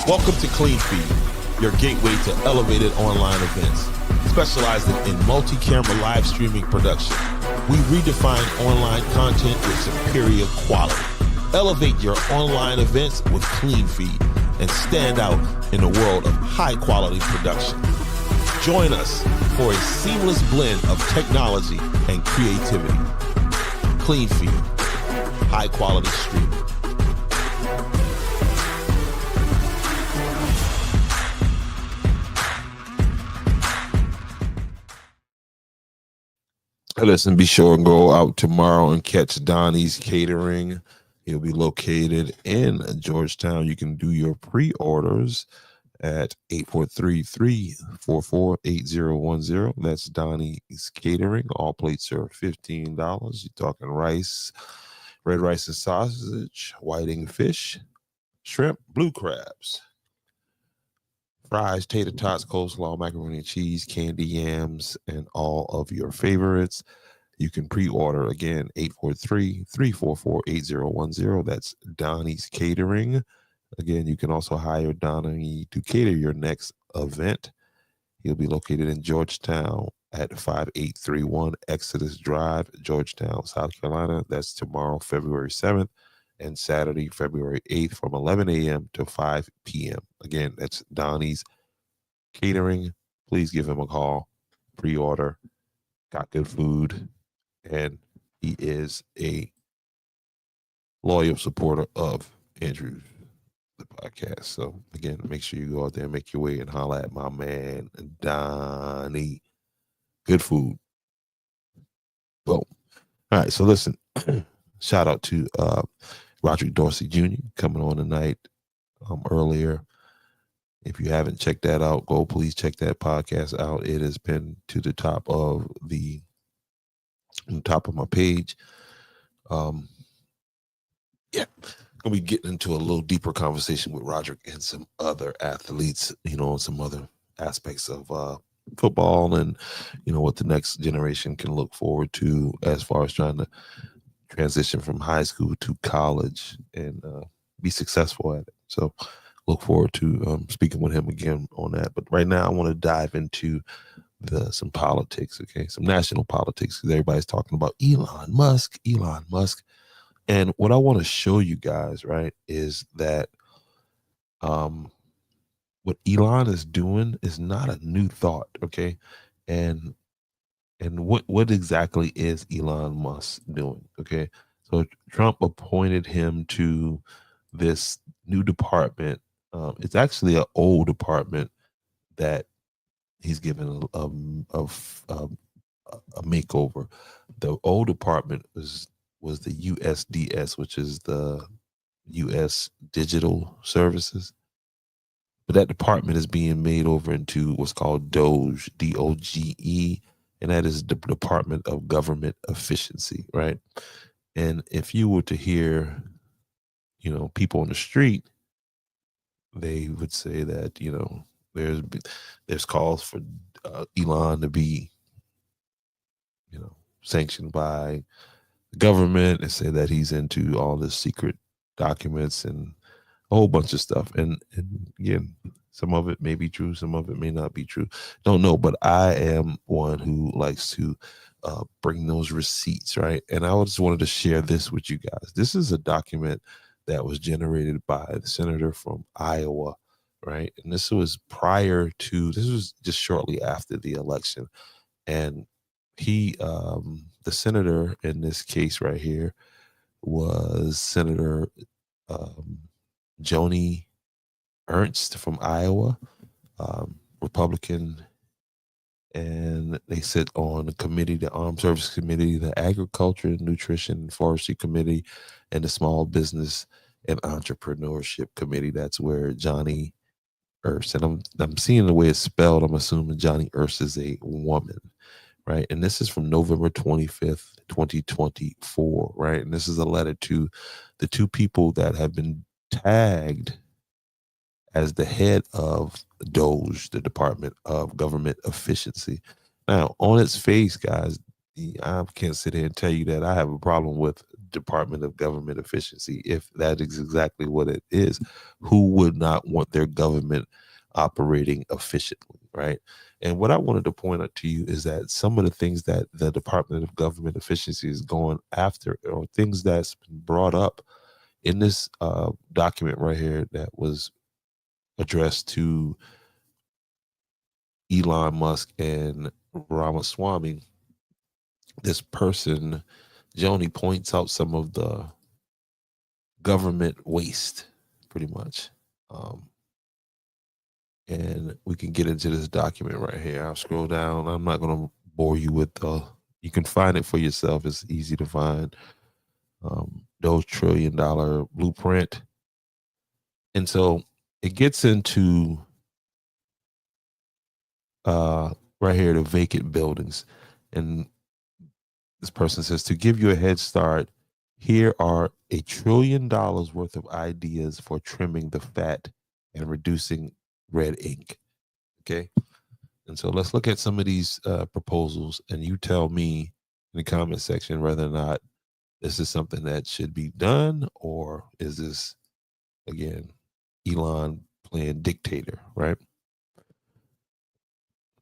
Welcome to Clean Feed, your gateway to elevated online events, specializing in multi-camera live streaming production. We redefine online content with superior quality. Elevate your online events with Clean Feed and stand out in a world of high-quality production. Join us for a seamless blend of technology and creativity. Clean Feed, high-quality streaming. Listen, be sure and go out tomorrow and catch Donnie's Catering. He'll be located in Georgetown. You can do your pre-orders at 843-344-8010. That's Donnie's Catering. All plates are $15. You're talking rice, red rice and sausage, whiting fish, shrimp, blue crabs, fries, tater tots, coleslaw, macaroni and cheese, candy yams, and all of your favorites. You can pre-order, again, 843-344-8010. That's Donnie's Catering. Again, you can also hire Donnie to cater your next event. He'll be located in Georgetown at 5831 Exodus Drive, Georgetown, South Carolina. That's tomorrow, February 7th. And Saturday, February 8th from 11 a.m. to 5 p.m. Again, that's Donnie's Catering. Please give him a call. Pre-order. Got good food. And he is a loyal supporter of Andrew, the podcast. So, again, make sure you go out there and make your way and holler at my man, Donnie. Good food. Boom. All right, so listen. Shout out to Roderick Dorsey Jr. coming on tonight earlier. If you haven't checked that out, please check that podcast out. It has been to the top of my page. Gonna be getting into a little deeper conversation with Roderick and some other athletes, and some other aspects of football and what the next generation can look forward to as far as trying to transition from high school to college and be successful at it. So look forward to speaking with him again on that. But right now I want to dive into some politics, okay? Some national politics, because everybody's talking about Elon Musk. And what I want to show you guys, right, is that what Elon is doing is not a new thought, okay? And what exactly is Elon Musk doing? Okay, so Trump appointed him to this new department. It's actually an old department that he's given a makeover. The old department was the USDS, which is the U.S. Digital Services. But that department is being made over into what's called DOGE, DOGE. And that is the Department of Government Efficiency, right? And if you were to hear, people on the street, they would say that, there's calls for Elon to be, sanctioned by the government, and say that he's into all the secret documents and a whole bunch of stuff. And again, some of it may be true, some of it may not be true. Don't know, but I am one who likes to bring those receipts, right? And I just wanted to share this with you guys. This is a document that was generated by the senator from Iowa, right? And this was just shortly after the election. And he, the senator in this case right here was Senator Joni Ernst from Iowa, Republican, and they sit on the committee, the Armed Services Committee, the Agriculture, Nutrition, and Forestry Committee, and the Small Business and Entrepreneurship Committee. That's where Johnny Ernst, and I'm seeing the way it's spelled, I'm assuming Johnny Ernst is a woman, right? And this is from November 25th, 2024, right? And this is a letter to the two people that have been tagged as the head of DOGE, the Department of Government Efficiency. Now, on its face, guys, I can't sit here and tell you that I have a problem with Department of Government Efficiency. If that is exactly what it is, who would not want their government operating efficiently, right? And what I wanted to point out to you is that some of the things that the Department of Government Efficiency is going after, or things that's been brought up in this document right here that was addressed to Elon Musk and Ramaswamy. This person, Joni, points out some of the government waste, pretty much. And we can get into this document right here. I'll scroll down. I'm not going to bore you with you can find it for yourself. It's easy to find. Those $1 trillion blueprint. And so it gets into right here, the vacant buildings. And this person says, to give you a head start, here are $1 trillion worth of ideas for trimming the fat and reducing red ink. Okay. And so let's look at some of these proposals, and you tell me in the comment section whether or not this is something that should be done, or is this, again, Elon playing dictator, right?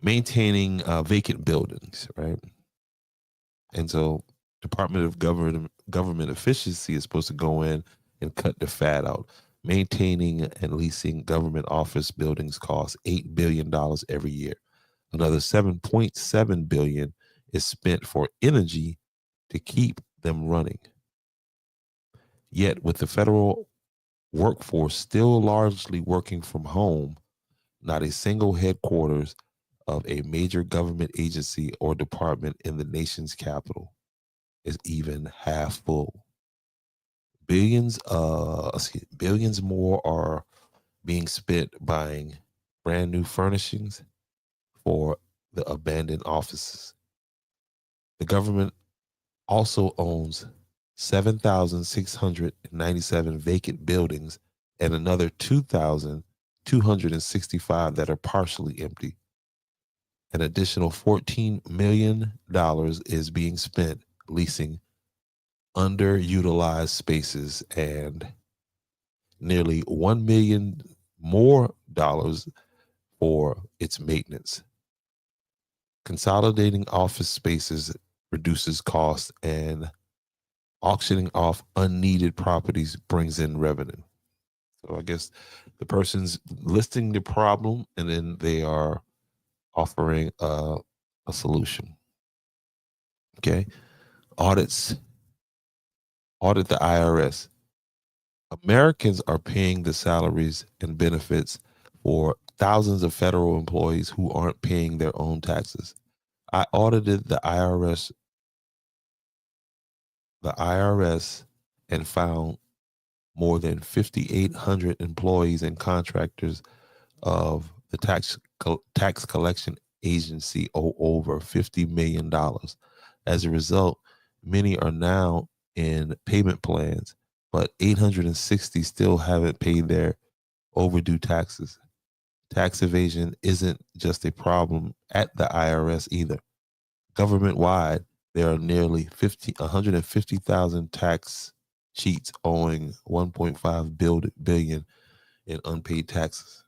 Maintaining vacant buildings, right? And so Department of Government Efficiency is supposed to go in and cut the fat out. Maintaining and leasing government office buildings costs $8 billion every year. Another $7.7 billion is spent for energy to keep them running. Yet with the federal workforce still largely working from home, not a single headquarters of a major government agency or department in the nation's capital is even half full. Billions more are being spent buying brand new furnishings for the abandoned offices. The government also owns 7,697 vacant buildings and another 2,265 that are partially empty. An additional $14 million is being spent leasing underutilized spaces, and nearly $1 million more for its maintenance. Consolidating office spaces reduces costs, and auctioning off unneeded properties brings in revenue. So I guess the person's listing the problem, and then they are offering a solution. Okay. Audit the IRS. Americans are paying the salaries and benefits for thousands of federal employees who aren't paying their own taxes. I audited the IRS and found more than 5,800 employees and contractors of the tax collection agency owe over $50 million. As a result, many are now in payment plans, but 860 still haven't paid their overdue taxes. Tax evasion isn't just a problem at the IRS either. Government-wide, there are nearly 150,000 tax cheats owing $1.5 billion in unpaid taxes.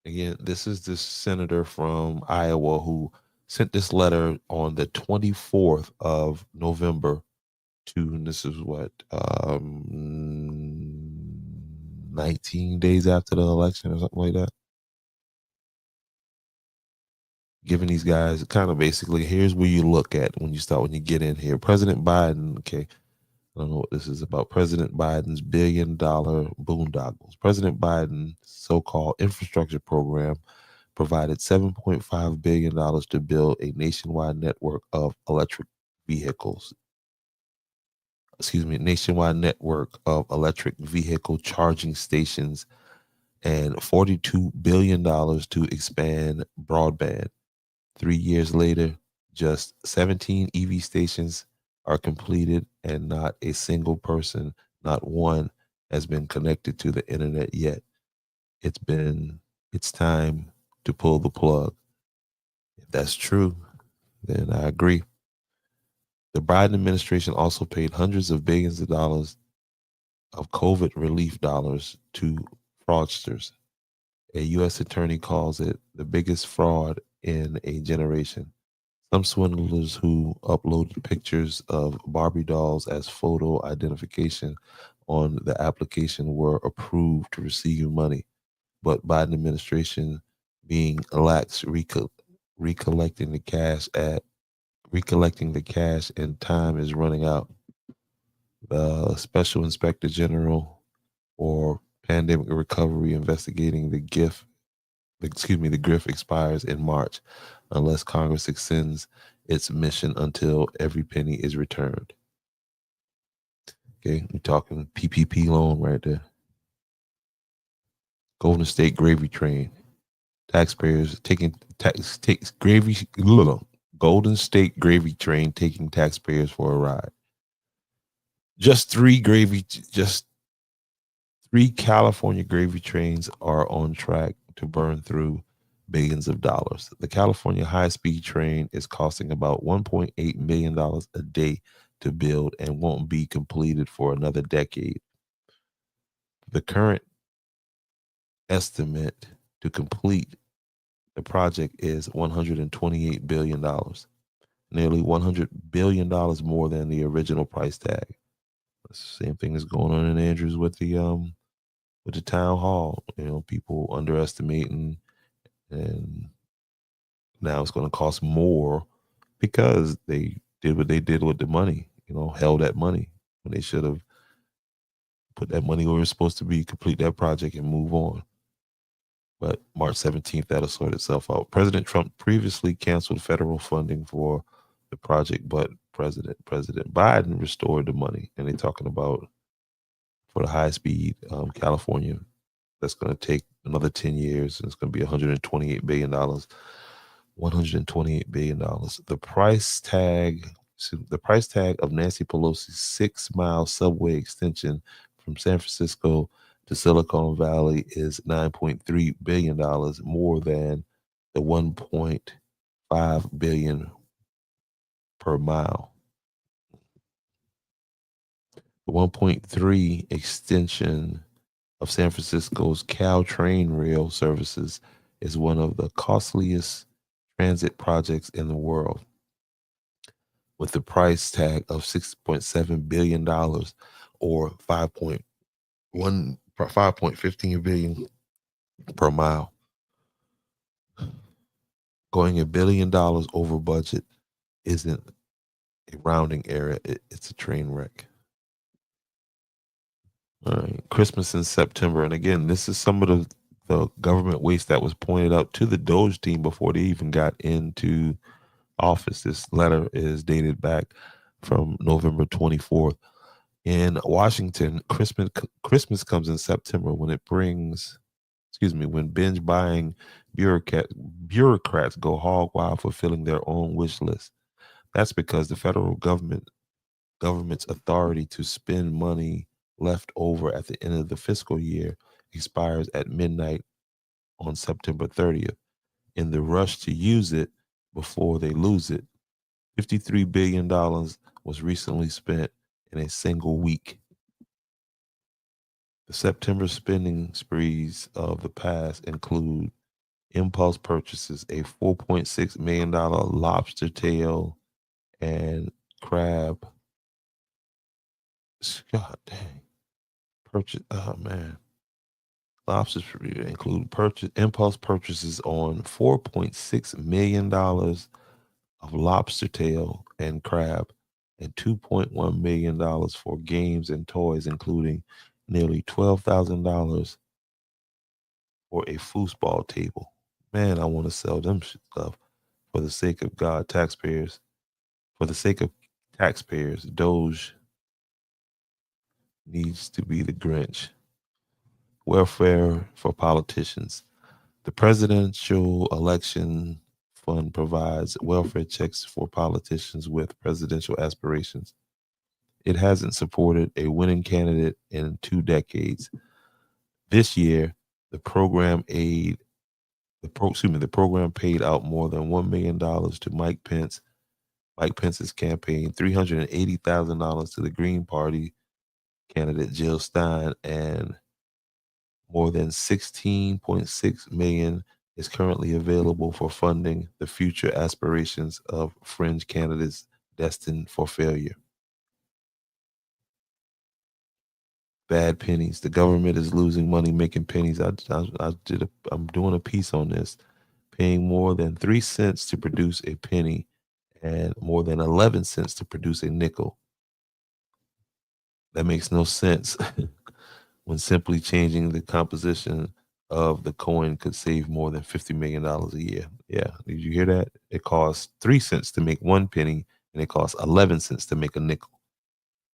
Again, this is the senator from Iowa who sent this letter on the 24th of November to, and this is what, 19 days after the election or something like that. Giving these guys kind of basically, here's where you look at when you get in here. President Biden, okay, I don't know what this is about. President Biden's $1 billion boondoggles. President Biden's so-called infrastructure program provided $7.5 billion to build a nationwide network of electric vehicle charging stations and $42 billion to expand broadband. 3 years later, just 17 EV stations are completed, and not a single person, not one, has been connected to the internet yet. It's time to pull the plug. If that's true, then I agree. The Biden administration also paid hundreds of billions of dollars of COVID relief dollars to fraudsters. A U.S. attorney calls it the biggest fraud in a generation. Some swindlers who uploaded pictures of Barbie dolls as photo identification on the application were approved to receive money, but Biden administration being lax recollecting the cash and time is running out. The Special Inspector General or Pandemic Recovery investigating the GRIF expires in March unless Congress extends its mission until every penny is returned. Okay, we're talking PPP loan right there. Golden State gravy train. Taxpayers taking Golden State gravy train taking taxpayers for a ride. Just three California gravy trains are on track to burn through billions of dollars. The California high-speed train is costing about $1.8 million a day to build and won't be completed for another decade. The current estimate to complete the project is $128 billion, nearly $100 billion more than the original price tag. The same thing is going on in Andrews with the town hall. People underestimating, and now it's going to cost more because they did what they did with the money. Held that money when they should have put that money where it's supposed to be, complete that project, and move on. But March 17th, that'll sort itself out. President Trump previously canceled federal funding for the project, but President Biden restored the money, and they're talking about for the high speed California. That's going to take another 10 years, and it's going to be $128 billion. $128 billion. The price tag of Nancy Pelosi's 6-mile subway extension from San Francisco to Silicon Valley is $9.3 billion, more than the $1.5 billion per mile. The 1.3 extension of San Francisco's Caltrain rail services is one of the costliest transit projects in the world, with the price tag of $6.7 billion or 5.15 billion per mile. Going $1 billion over budget isn't a rounding error, it's a train wreck. All right, Christmas in September. And again, this is some of the government waste that was pointed out to the DOGE team before they even got into office. This letter is dated back from November 24th. In Washington, Christmas comes in September when when binge buying bureaucrats go hog wild fulfilling their own wish list. That's because the federal government's authority to spend money left over at the end of the fiscal year expires at midnight on September 30th. In the rush to use it before they lose it, $53 billion was recently spent in a single week. The September spending sprees of the past include impulse purchases, a $4.6 million lobster tail and crab. God dang. Lobsters include impulse purchases on $4.6 million of lobster tail and crab, and $2.1 million for games and toys, including nearly $12,000 for a foosball table. Man, I want to sell them stuff for the sake of God, taxpayers. For the sake of taxpayers, DOGE needs to be the Grinch. Welfare for politicians. The Presidential Election Fund provides welfare checks for politicians with presidential aspirations. It hasn't supported a winning candidate in 2 decades. This year, the program paid out more than $1 million to Mike Pence Mike Pence's campaign $380,000 to the Green Party candidate Jill Stein, and more than 16.6 million is currently available for funding the future aspirations of fringe candidates destined for failure. Bad pennies. The government is losing money making pennies. I'm doing a piece on this, paying more than 3 cents to produce a penny and more than 11 cents to produce a nickel. That makes no sense when simply changing the composition of the coin could save more than $50 million a year. Yeah, did you hear that? It costs 3 cents to make 1 penny and it costs 11 cents to make a nickel.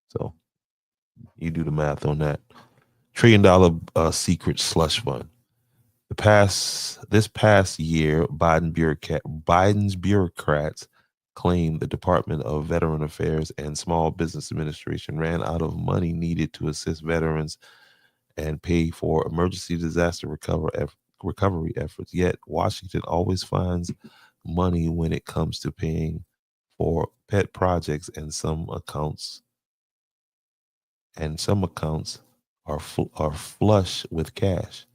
So you do the math on that. $1 trillion secret slush fund. This past year, Biden's bureaucrats claimed the Department of Veteran Affairs and Small Business Administration ran out of money needed to assist veterans and pay for emergency disaster recovery efforts. Yet Washington always finds money when it comes to paying for pet projects, and some accounts are flush with cash.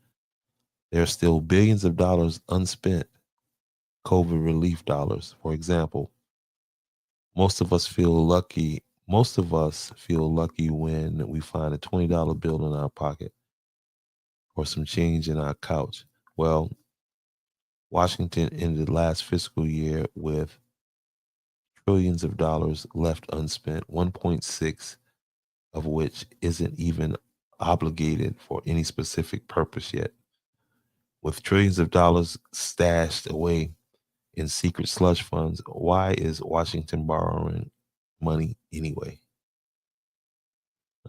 There are still billions of dollars unspent. COVID relief dollars, for example. Most of us feel lucky when we find a $20 bill in our pocket or some change in our couch. Well, Washington ended last fiscal year with trillions of dollars left unspent, 1.6 of which isn't even obligated for any specific purpose yet. With trillions of dollars stashed away in secret slush funds, why is Washington borrowing money anyway?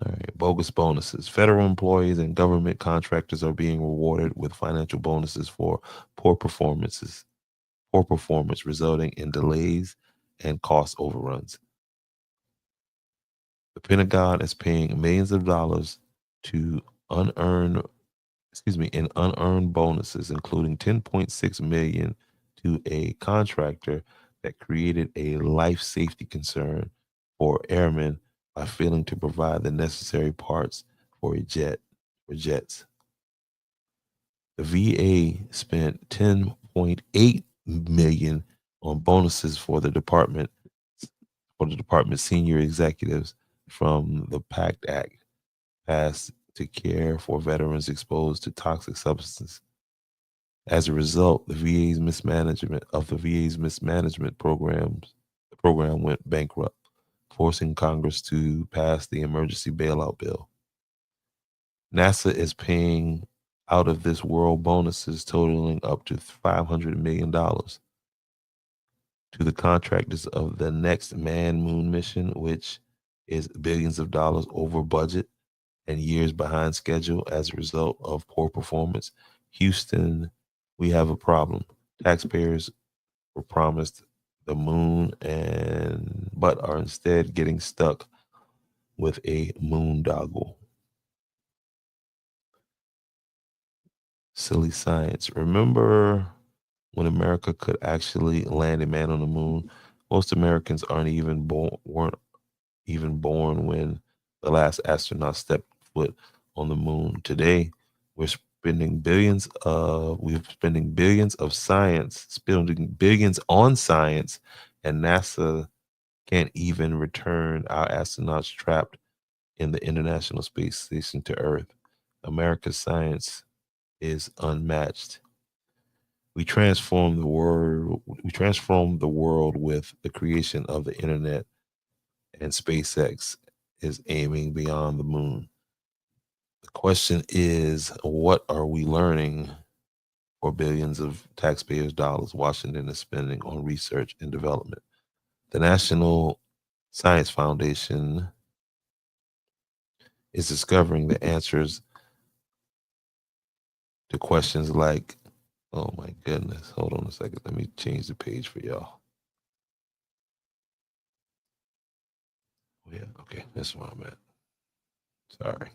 All right, bogus bonuses. Federal employees and government contractors are being rewarded with financial bonuses for poor performance, resulting in delays and cost overruns. The Pentagon is paying millions of dollars to in unearned bonuses, including 10.6 million to a contractor that created a life safety concern for airmen by failing to provide the necessary parts for jets. The VA spent 10.8 million on bonuses for the department's senior executives from the PACT Act passed to care for veterans exposed to toxic substances. As a result, the VA's mismanagement program went bankrupt, forcing Congress to pass the emergency bailout bill. NASA is paying out of this world bonuses totaling up to $500 million to the contractors of the next man-moon mission, which is billions of dollars over budget and years behind schedule as a result of poor performance. Houston, we have a problem. Taxpayers were promised the moon but are instead getting stuck with a moondoggle. Silly science. Remember when America could actually land a man on the moon? Most Americans weren't even born when the last astronaut stepped foot on the moon. Today, we're spending billions on science, and NASA can't even return our astronauts trapped in the International Space Station to Earth. America's science is unmatched. We transformed the world with the creation of the internet, and SpaceX is aiming beyond the moon. The question is, what are we learning for billions of taxpayers' dollars Washington is spending on research and development? The National Science Foundation is discovering the answers to questions like, oh my goodness, hold on a second. Let me change the page for y'all. Yeah, okay, that's where I'm at. Sorry.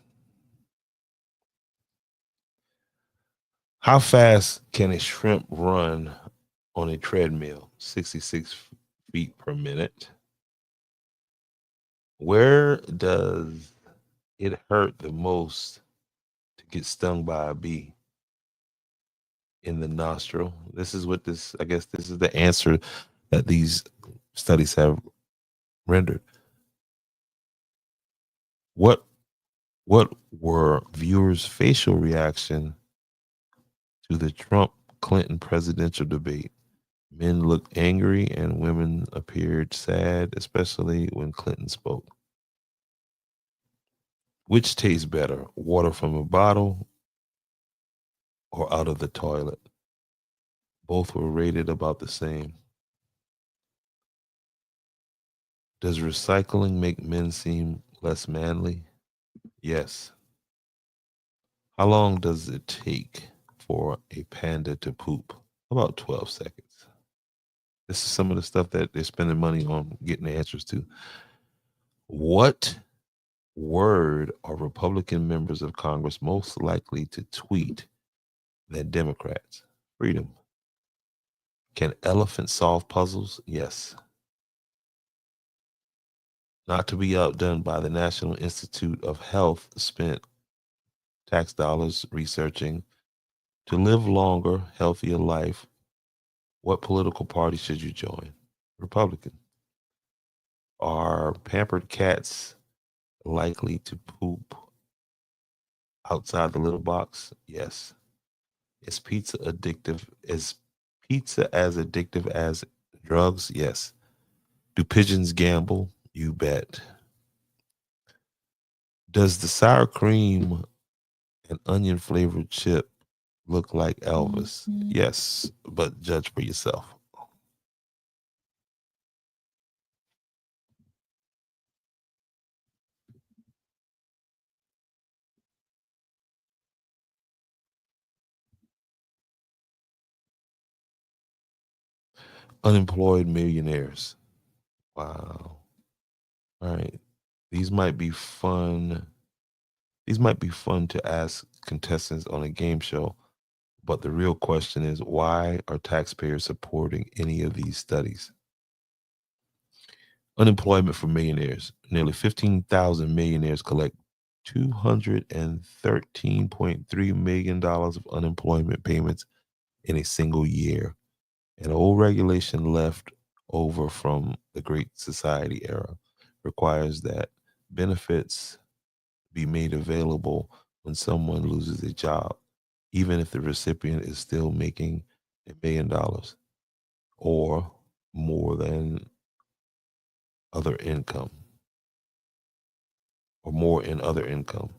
How fast can a shrimp run on a treadmill? 66 feet per minute. Where does it hurt the most to get stung by a bee? In the nostril. This is what this, I guess, this is the answer that these studies have rendered. What what were viewers' facial reaction to the Trump Clinton presidential debate? Men looked angry and women appeared sad, especially when Clinton spoke. Which tastes better, water from a bottle or out of the toilet? Both were rated about the same. Does recycling make men seem less manly? Yes. How long does it take for a panda to poop? About 12 seconds. This is some of the stuff that they're spending money on getting the answers to. What word are Republican members of Congress most likely to tweet than Democrats? Freedom. Can elephants solve puzzles? Yes. Not to be outdone by the National Institute of Health spent tax dollars researching to live longer, healthier life. What political party should you join? Republican. Are pampered cats likely to poop outside the litter box? Yes. Is pizza addictive? Is pizza as addictive as drugs? Yes. Do pigeons gamble? You bet. Does the sour cream and onion flavored chip look like Elvis? Yes, but judge for yourself. Unemployed millionaires. Wow. All right. These might be fun. These might be fun to ask contestants on a game show, but the real question is, why are taxpayers supporting any of these studies? Unemployment for millionaires. Nearly 15,000 millionaires collect $213.3 million of unemployment payments in a single year. An old regulation left over from the Great Society era requires that benefits be made available when someone loses a job, even if the recipient is still making $1 million or more than other income or more in other income.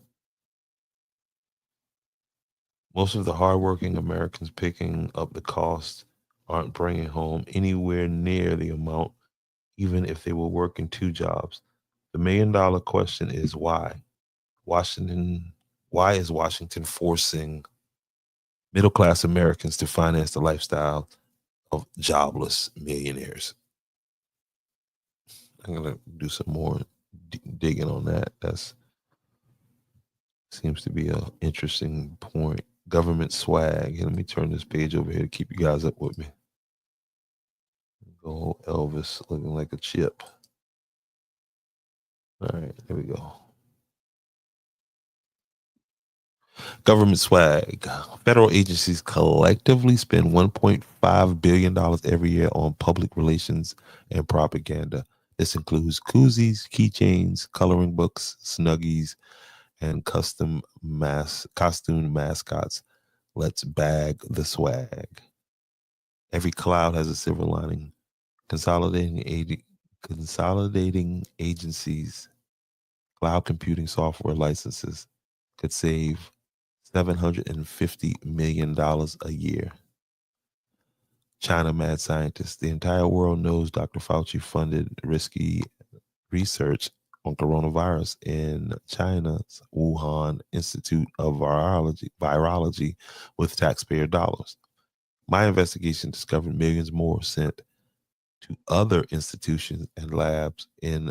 Most of the hardworking Americans picking up the cost aren't bringing home anywhere near the amount, even if they were working two jobs. The $1 million question is why? Washington, why is Washington forcing middle class Americans to finance the lifestyle of jobless millionaires? I'm gonna do some more digging on that. That's seems to be an interesting point. Government swag. Let me turn this page over here to keep you guys up with me. Go Elvis looking like a chip. All right, there we go. Government swag. Federal agencies collectively spend $1.5 billion every year on public relations and propaganda. This includes koozies, keychains, coloring books, snuggies, and costume mascots. Let's bag the swag. Every cloud has a silver lining. Consolidating agencies, cloud computing software licenses could save $750 million a year. China mad scientists. The entire world knows Dr. Fauci funded risky research on coronavirus in China's Wuhan Institute of Virology with taxpayer dollars. My investigation discovered millions more sent to other institutions and labs in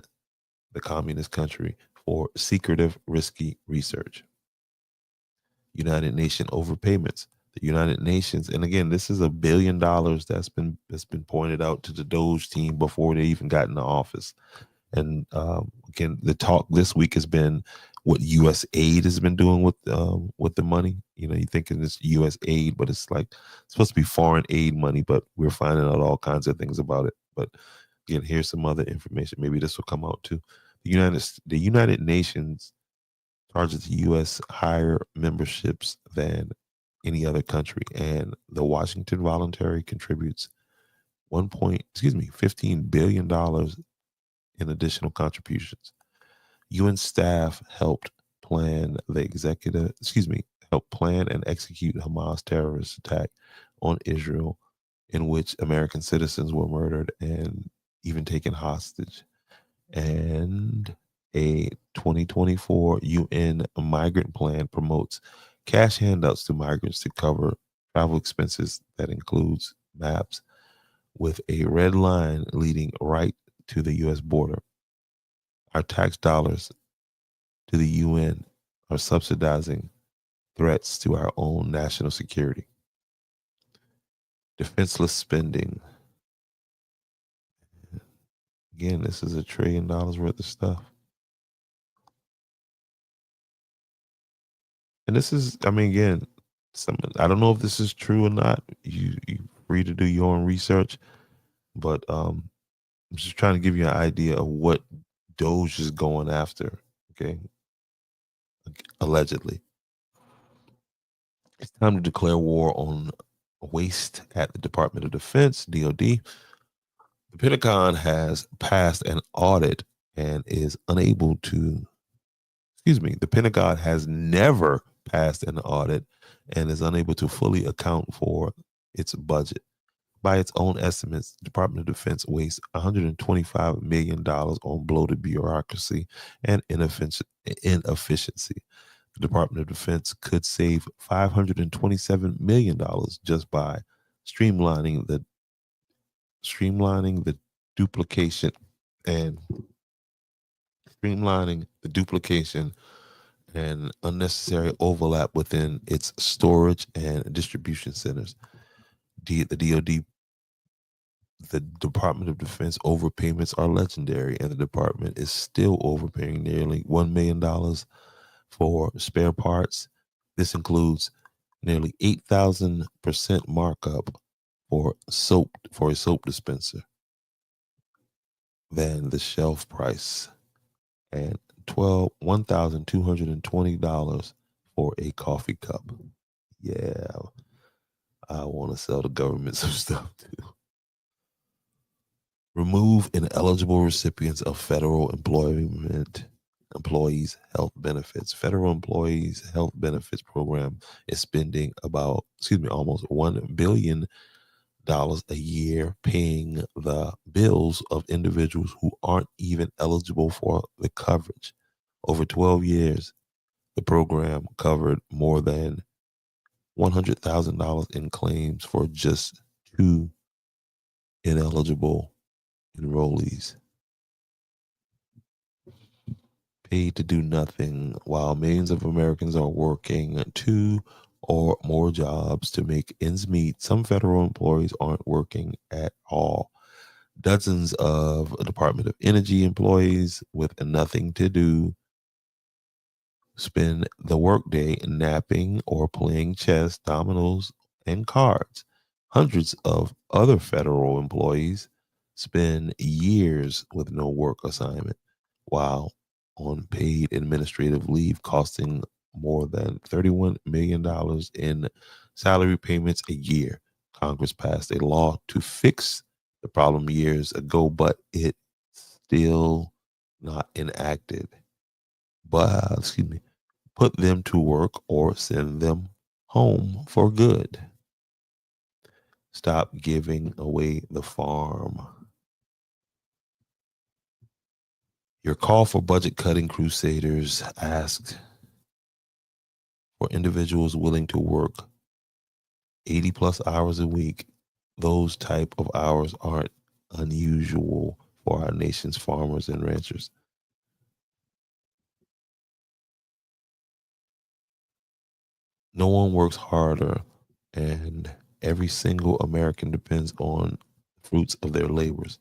the communist country for secretive, risky research. United Nations overpayments. The United Nations, and again, this is $1 billion that's been pointed out to the DOGE team before they even got into office. And again, the talk this week has been what U.S. aid has been doing with the money. You know, you thinking it's U.S. aid, but it's like it's supposed to be foreign aid money. But we're finding out all kinds of things about it. But again, here's some other information. Maybe this will come out too. The United Nations charges the U.S. higher memberships than any other country, and the Washington Voluntary contributes $15 billion in additional contributions. UN staff helped plan and execute Hamas terrorist attack on Israel, in which American citizens were murdered and even taken hostage. And a 2024 UN migrant plan promotes cash handouts to migrants to cover travel expenses that includes maps with a red line leading right to the U.S. border. Our tax dollars to the UN are subsidizing threats to our own national security. Defenseless spending. Again, this is $1 trillion worth of stuff. And this is, I mean, again, I don't know if this is true or not. You free to do your own research, but I'm just trying to give you an idea of what DOGE is going after. Okay, allegedly, it's time to declare war on waste at the Department of Defense (DoD). The Pentagon has passed an audit and is unable to. The Pentagon has never passed an audit and is unable to fully account for its budget. By its own estimates, the Department of Defense wastes $125 million on bloated bureaucracy and inefficiency. The Department of Defense could save $527 million just by streamlining the duplication and unnecessary overlap within its storage and distribution centers. The Department of Defense overpayments are legendary, and the department is still overpaying nearly $1 million for spare parts. This includes nearly 8,000% markup for a soap dispenser than the shelf price, and $1,220 for a coffee cup. Yeah, I want to sell the government some stuff too. Remove ineligible recipients of federal employees' health benefits. Federal employees' health benefits program is spending almost $1 billion a year paying the bills of individuals who aren't even eligible for the coverage. Over 12 years, the program covered more than $100,000 in claims for just 2 ineligible enrollees. Paid to do nothing while millions of Americans are working 2 or more jobs to make ends meet. Some federal employees aren't working at all. Dozens of Department of Energy employees with nothing to do spend the workday napping or playing chess, dominoes, and cards. Hundreds of other federal employees spend years with no work assignment while on paid administrative leave, costing more than $31 million in salary payments a year. Congress passed a law to fix the problem years ago, but it's still not enacted. Put them to work or send them home for good. Stop giving away the farm. Your call for budget cutting crusaders asked for individuals willing to work 80 plus hours a week. Those type of hours aren't unusual for our nation's farmers and ranchers. No one works harder and every single American depends on the fruits of their labors.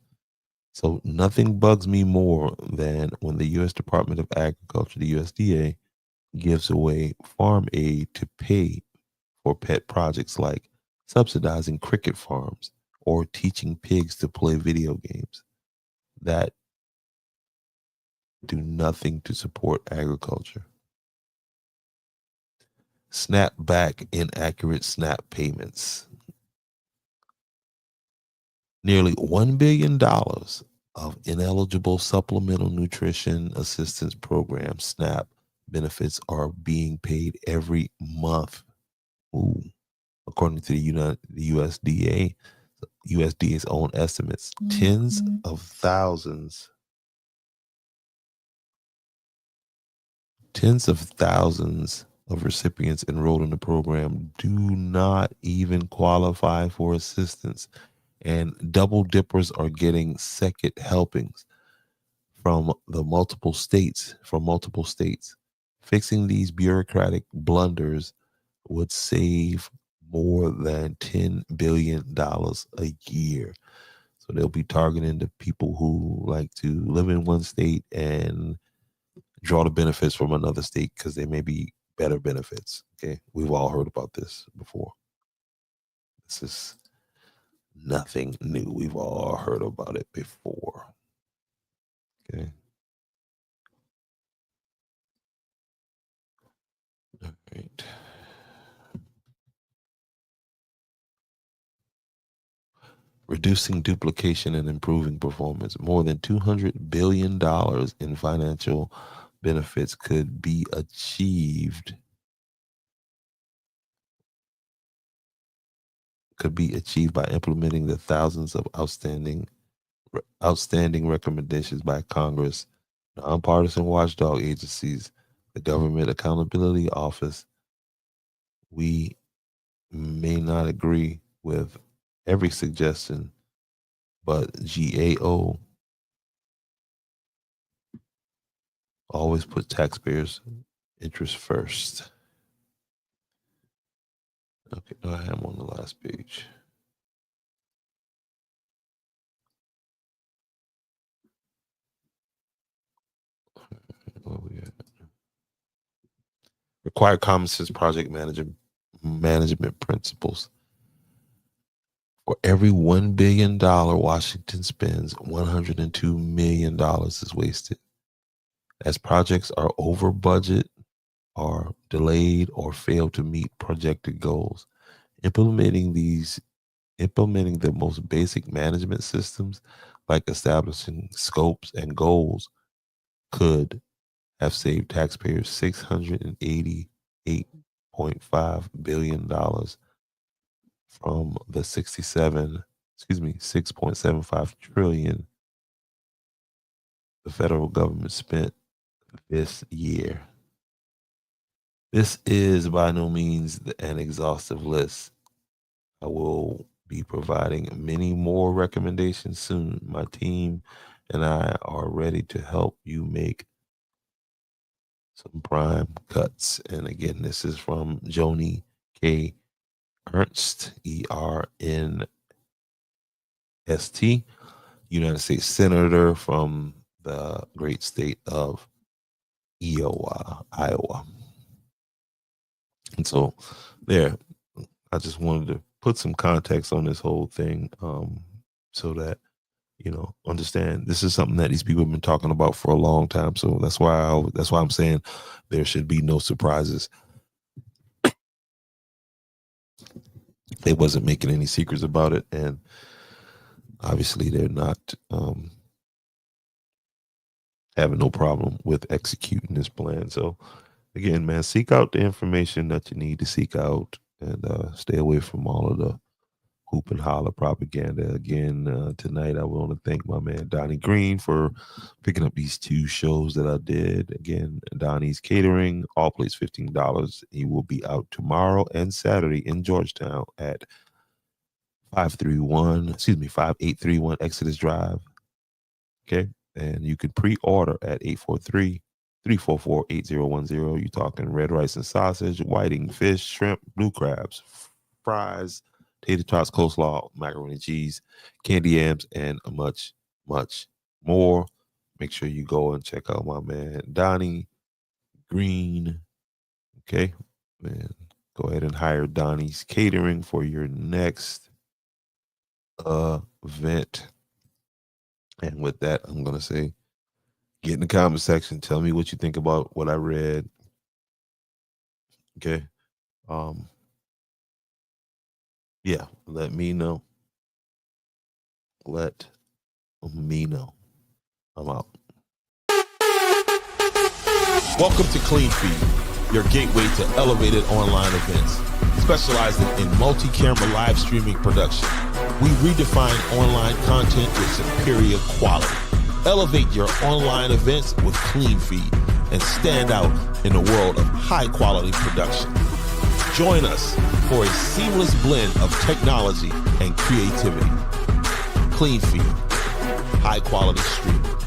So nothing bugs me more than when the U.S. Department of Agriculture, the USDA, gives away farm aid to pay for pet projects like subsidizing cricket farms or teaching pigs to play video games that do nothing to support agriculture. Snap back inaccurate SNAP payments. Nearly $1 billion of ineligible supplemental nutrition assistance program SNAP benefits are being paid every month. Ooh. According to the USDA's own estimates, tens of thousands of recipients enrolled in the program do not even qualify for assistance, and double dippers are getting second helpings from multiple states. Fixing these bureaucratic blunders would save more than $10 billion a year. So they'll be targeting the people who like to live in one state and draw the benefits from another state because they may be better benefits. Okay. We've all heard about this before. This is nothing new. We've all heard about it before. Okay. All right. Reducing duplication and improving performance. More than $200 billion in financial benefits could be achieved by implementing the thousands of outstanding recommendations by Congress, nonpartisan watchdog agencies, the Government Accountability Office. We may not agree with every suggestion, but GAO always put taxpayers' interest first. Okay, I am on the last page. Where we at? Required common sense project management principles. For every $1 billion Washington spends, $102 million is wasted. As projects are over budget, are delayed, or fail to meet projected goals. Implementing the most basic management systems, like establishing scopes and goals, could have saved taxpayers $688.5 billion from the 6.75 trillion the federal government spent this year. This is by no means an exhaustive list. I will be providing many more recommendations soon. My team and I are ready to help you make some prime cuts. And again, this is from Joni K. Ernst, ERNST, United States Senator from the great state of Iowa. And so there, I just wanted to put some context on this whole thing, so that, understand this is something that these people have been talking about for a long time. So that's why I'm saying there should be no surprises. They wasn't making any secrets about it, and obviously they're not having no problem with executing this plan. So again, man, seek out the information that you need to seek out, and stay away from all of the hoop and holler propaganda. Again, tonight I want to thank my man Donnie Green for picking up these two shows that I did. Again, Donnie's Catering, all plates $15. He will be out tomorrow and Saturday in Georgetown at 5831 Exodus Drive. Okay. And you can pre-order at 843-344-8010. You're talking red rice and sausage, whiting, fish, shrimp, blue crabs, fries, tater tots, coleslaw, macaroni and cheese, candy yams, and much, much more. Make sure you go and check out my man, Donnie Green. Okay, man, go ahead and hire Donnie's Catering for your next event. And with that, I'm going to say, get in the comment section. Tell me what you think about what I read. Okay. Yeah, let me know. Let me know. I'm out. Welcome to Clean Feed, your gateway to elevated online events, specializing in multi-camera live streaming production. We redefine online content with superior quality. Elevate your online events with Clean Feed and stand out in a world of high-quality production. Join us for a seamless blend of technology and creativity. Clean Feed, high-quality streaming.